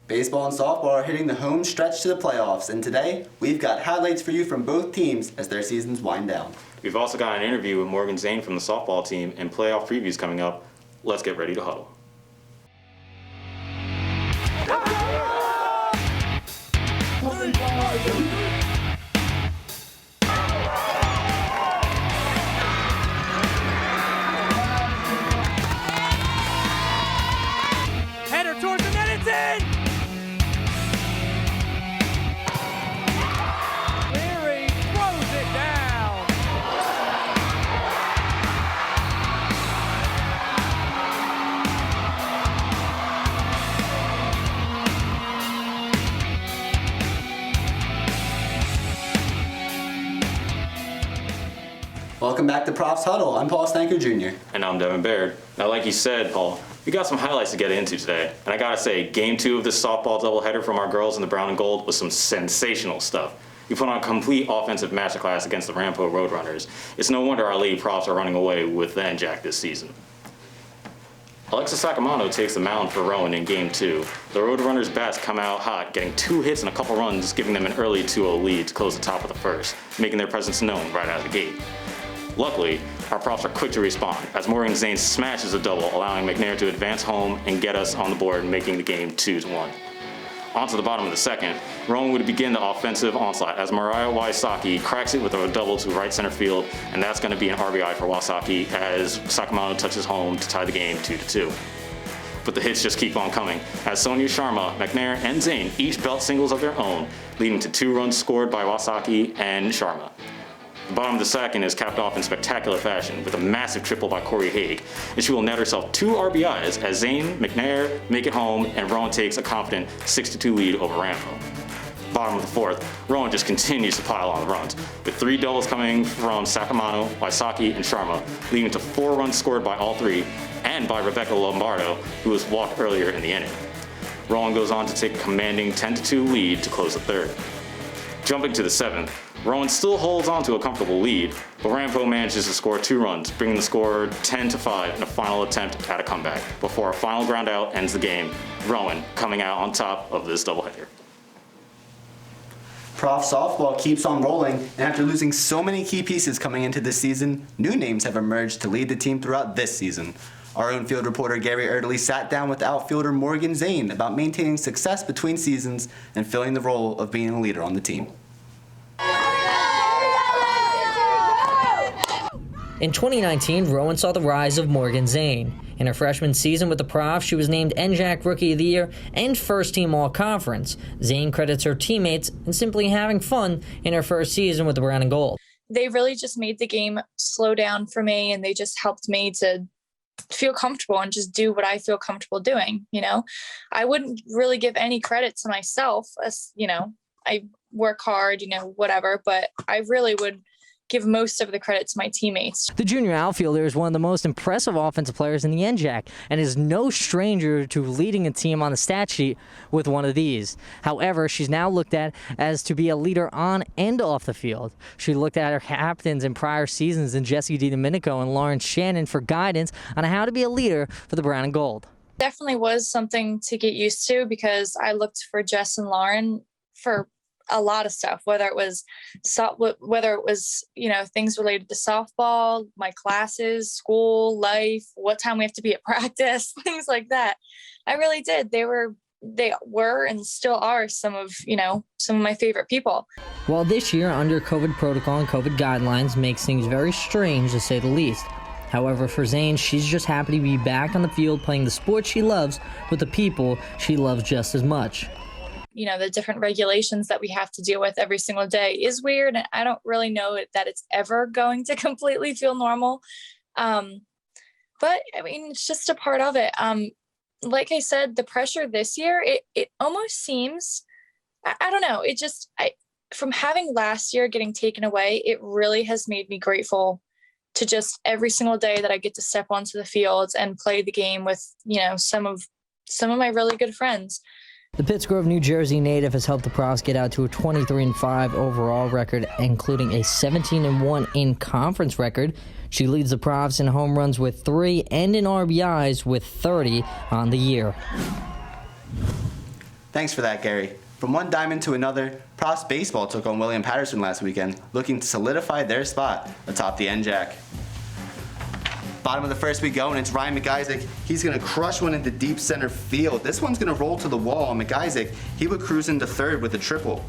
Baseball and softball are hitting the home stretch to the playoffs, and today we've got highlights for you from both teams as their seasons wind down. We've also got an interview with Morgan Zane from the softball team and playoff previews coming up. Let's get ready to huddle. Header towards the net, it's in! Leary throws it down. Welcome back to Profs Huddle. I'm Paul Stanker Jr. And I'm Devin Baird. Now, like you said, Paul, we got some highlights to get into today. And I gotta say, game 2 of this softball doubleheader from our girls in the brown and gold was some sensational stuff. We put on a complete offensive masterclass against the Rampo Roadrunners. It's no wonder our Lady Profs are running away with the NJAC this season. Alexa Sacamano takes the mound for Rowan in game 2. The Roadrunners' bats come out hot, getting 2 hits and a couple runs, giving them an early 2-0 lead to close the top of the first, making their presence known right out of the gate. Luckily, our Profs are quick to respond, as Morgan Zane smashes a double, allowing McNair to advance home and get us on the board, making the game 2-1. On to the bottom of the second, Rowan would begin the offensive onslaught as Mariah Wysocki cracks it with a double to right center field, and that's going to be an RBI for Wysocki as Sacamano touches home to tie the game 2-2. But the hits just keep on coming, as Sonia Sharma, McNair, and Zane each belt singles of their own, leading to 2 runs scored by Wysocki and Sharma. The bottom of the second is capped off in spectacular fashion with a massive triple by Corey Haig, and she will net herself 2 RBIs as Zane, McNair make it home, and Rowan takes a confident 6-2 lead over Rampo. Bottom of the fourth, Rowan just continues to pile on the runs, with 3 doubles coming from Sacamano, Wysocki, and Sharma, leading to 4 runs scored by all 3, and by Rebecca Lombardo, who was walked earlier in the inning. Rowan goes on to take a commanding 10-2 lead to close the third. Jumping to the 7th, Rowan still holds on to a comfortable lead, but Rampo manages to score 2 runs, bringing the score 10-5 in a final attempt at a comeback, before a final ground out ends the game, Rowan coming out on top of this doubleheader. Prof softball keeps on rolling, and after losing so many key pieces coming into this season, new names have emerged to lead the team throughout this season. Our own field reporter Gary Erdely sat down with outfielder Morgan Zane about maintaining success between seasons and filling the role of being a leader on the team. In 2019, Rowan saw the rise of Morgan Zane. In her freshman season with the Profs, she was named NJAC Rookie of the Year and First Team All-Conference. Zane credits her teammates and simply having fun in her first season with the brown and gold. They really just made the game slow down for me, and they just helped me to feel comfortable and just do what I feel comfortable doing. You know, I wouldn't really give any credit to myself, as you know, I work hard, you know, whatever, but I really would give most of the credit to my teammates. The junior outfielder is one of the most impressive offensive players in the NJAC and is no stranger to leading a team on the stat sheet with one of these. However, she's now looked at as to be a leader on and off the field. She looked at her captains in prior seasons in Jessie DiDomenico and Lawrence Shannon for guidance on how to be a leader for the brown and gold. Definitely was something to get used to, because I looked for Jess and Lauren for a lot of stuff, whether it was you know, things related to softball, my classes, school, life, what time we have to be at practice, things like that. I really did. They were and still are some of my favorite people. While this year, under COVID protocol and COVID guidelines, makes things very strange to say the least. However, for Zane, she's just happy to be back on the field playing the sport she loves with the people she loves just as much. You know, the different regulations that we have to deal with every single day is weird. And I don't really know that it's ever going to completely feel normal. But I mean, it's just a part of it. Like I said, the pressure this year, it almost seems, I don't know. From having last year getting taken away, it really has made me grateful to just every single day that I get to step onto the field and play the game with, you know, some of my really good friends. The Pittsgrove, New Jersey native has helped the Profs get out to a 23-5 overall record, including a 17-1 in-conference record. She leads the Profs in home runs with 3 and in RBIs with 30 on the year. Thanks for that, Gary. From one diamond to another, Profs baseball took on William Patterson last weekend, looking to solidify their spot atop the NJAC. Bottom of the first we go, and it's Ryan McIsaac. He's going to crush one into deep center field. This one's going to roll to the wall, and McIsaac, he would cruise into third with a triple.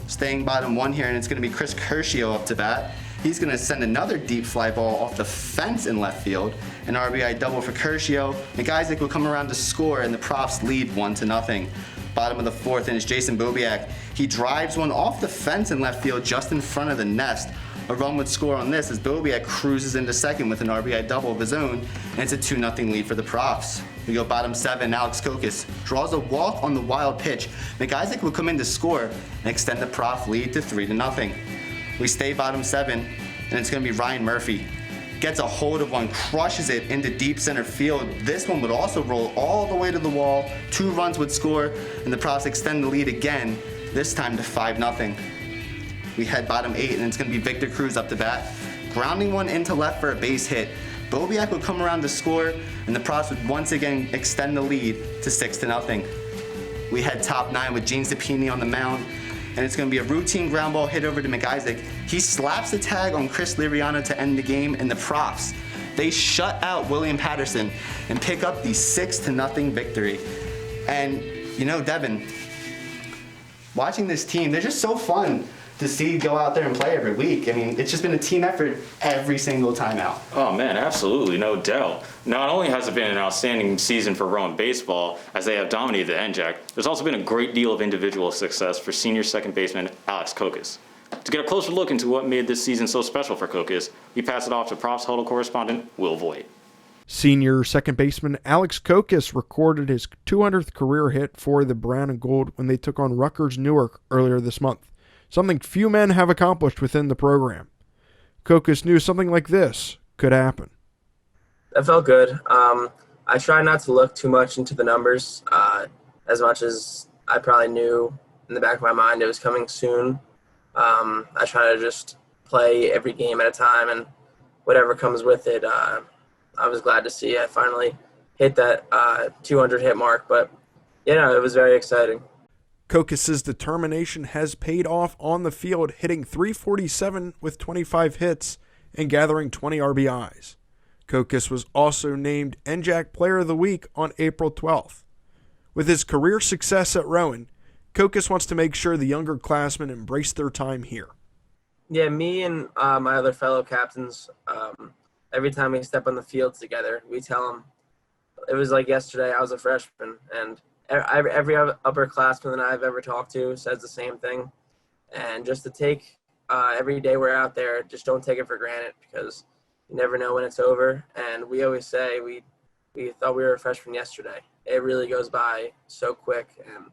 Staying bottom one here, and it's going to be Chris Curcio up to bat. He's going to send another deep fly ball off the fence in left field. An RBI double for Curcio. McIsaac will come around to score, and the Profs lead 1-0. Bottom of the fourth, and it's Jason Bobiak. He drives one off the fence in left field just in front of the nest. A run would score on this as Bobiak cruises into second with an RBI double of his own, and it's a 2-0 lead for the Profs. We go bottom seven, Alex Kokis draws a walk on the wild pitch. McIsaac will come in to score and extend the Prof lead to 3-0. We stay bottom seven, and it's going to be Ryan Murphy. Gets a hold of one, crushes it into deep center field. This one would also roll all the way to the wall. 2 runs would score, and the Profs extend the lead again, this time to 5-0. We head bottom 8, and it's going to be Victor Cruz up to bat. Grounding one into left for a base hit. Bobiak would come around to score, and the Profs would once again extend the lead to 6-0. We head top 9 with Gene Sapini on the mound, and it's going to be a routine ground ball hit over to McIsaac. He slaps the tag on Chris Liriano to end the game, and the Profs, they shut out William Patterson and pick up the 6-0 victory. And, you know, Devin, watching this team, they're just so fun to see go out there and play every week. I mean, it's just been a team effort every single time out. Oh man, absolutely, no doubt. Not only has it been an outstanding season for Rowan baseball, as they have dominated the NJAC, there's also been a great deal of individual success for senior second baseman Alex Kokis. To get a closer look into what made this season so special for Kokis, we pass it off to Profs Huddle correspondent Will Voigt. Senior second baseman Alex Kokis recorded his 200th career hit for the Brown and Gold when they took on Rutgers Newark earlier this month, something few men have accomplished within the program. Kokis knew something like this could happen. That felt good. I try not to look too much into the numbers, as much as I probably knew in the back of my mind it was coming soon. I try to just play every game at a time, and whatever comes with it, I was glad to see I finally hit that 200 hit mark. But, it was very exciting. Kokis' determination has paid off on the field, hitting .347 with 25 hits and gathering 20 RBIs. Kokis was also named NJAC Player of the Week on April 12th. With his career success at Rowan, Kokis wants to make sure the younger classmen embrace their time here. Yeah, me and my other fellow captains, every time we step on the field together, we tell them, it was like yesterday, I was a freshman, and every upperclassman that I've ever talked to says the same thing. And just to take every day we're out there, just don't take it for granted, because you never know when it's over. And we always say we thought we were a freshman yesterday. It really goes by so quick. And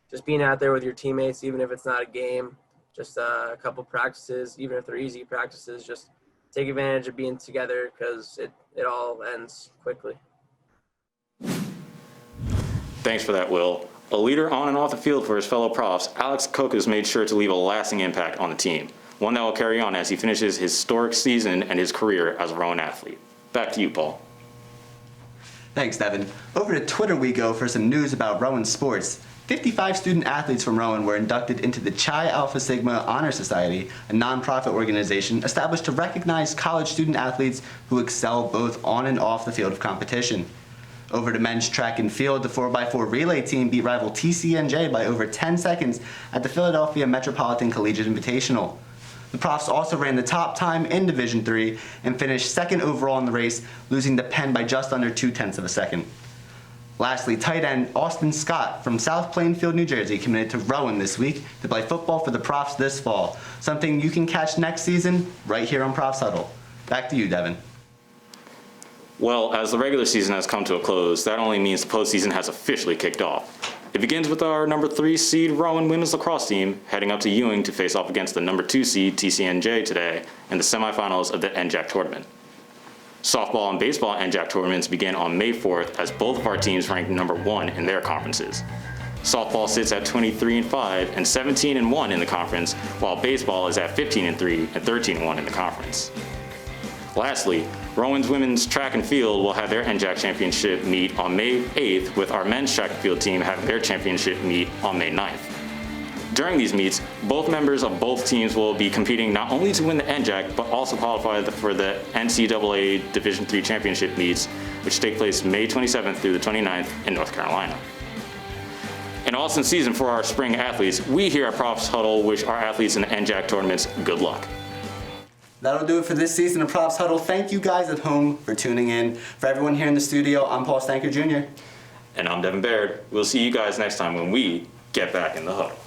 just being out there with your teammates, even if it's not a game, just a couple practices, even if they're easy practices, just take advantage of being together, because it all ends quickly. Thanks for that, Will. A leader on and off the field for his fellow Profs, Alex Kokis made sure to leave a lasting impact on the team, one that will carry on as he finishes his historic season and his career as a Rowan athlete. Back to you, Paul. Thanks, Devin. Over to Twitter we go for some news about Rowan sports. 55 student athletes from Rowan were inducted into the Chi Alpha Sigma Honor Society, a nonprofit organization established to recognize college student athletes who excel both on and off the field of competition. Over to men's track and field, the 4x4 relay team beat rival TCNJ by over 10 seconds at the Philadelphia Metropolitan Collegiate Invitational. The Profs also ran the top time in Division III and finished second overall in the race, losing to Penn by just under 0.2 of a second. Lastly, tight end Austin Scott from South Plainfield, New Jersey, committed to Rowan this week to play football for the Profs this fall, something you can catch next season right here on Profs Huddle. Back to you, Devin. Well, as the regular season has come to a close, that only means the postseason has officially kicked off. It begins with our number 3 seed Rowan women's lacrosse team heading up to Ewing to face off against the number 2 seed TCNJ today in the semifinals of the NJAC tournament. Softball and baseball NJAC tournaments begin on May 4th as both of our teams ranked number 1 in their conferences. Softball sits at 23-5 and 17-1 in the conference, while baseball is at 15-3 and 13-1 in the conference. Lastly, Rowan's women's track and field will have their NJAC championship meet on May 8th, with our men's track and field team having their championship meet on May 9th. During these meets, both members of both teams will be competing not only to win the NJAC, but also qualify for the NCAA Division III championship meets, which take place May 27th through the 29th in North Carolina. In all season for our spring athletes, we here at Profs Huddle wish our athletes in the NJAC tournaments good luck. That'll do it for this season of Profs Huddle. Thank you guys at home for tuning in. For everyone here in the studio, I'm Paul Stanker Jr. And I'm Devin Baird. We'll see you guys next time when we get back in the huddle.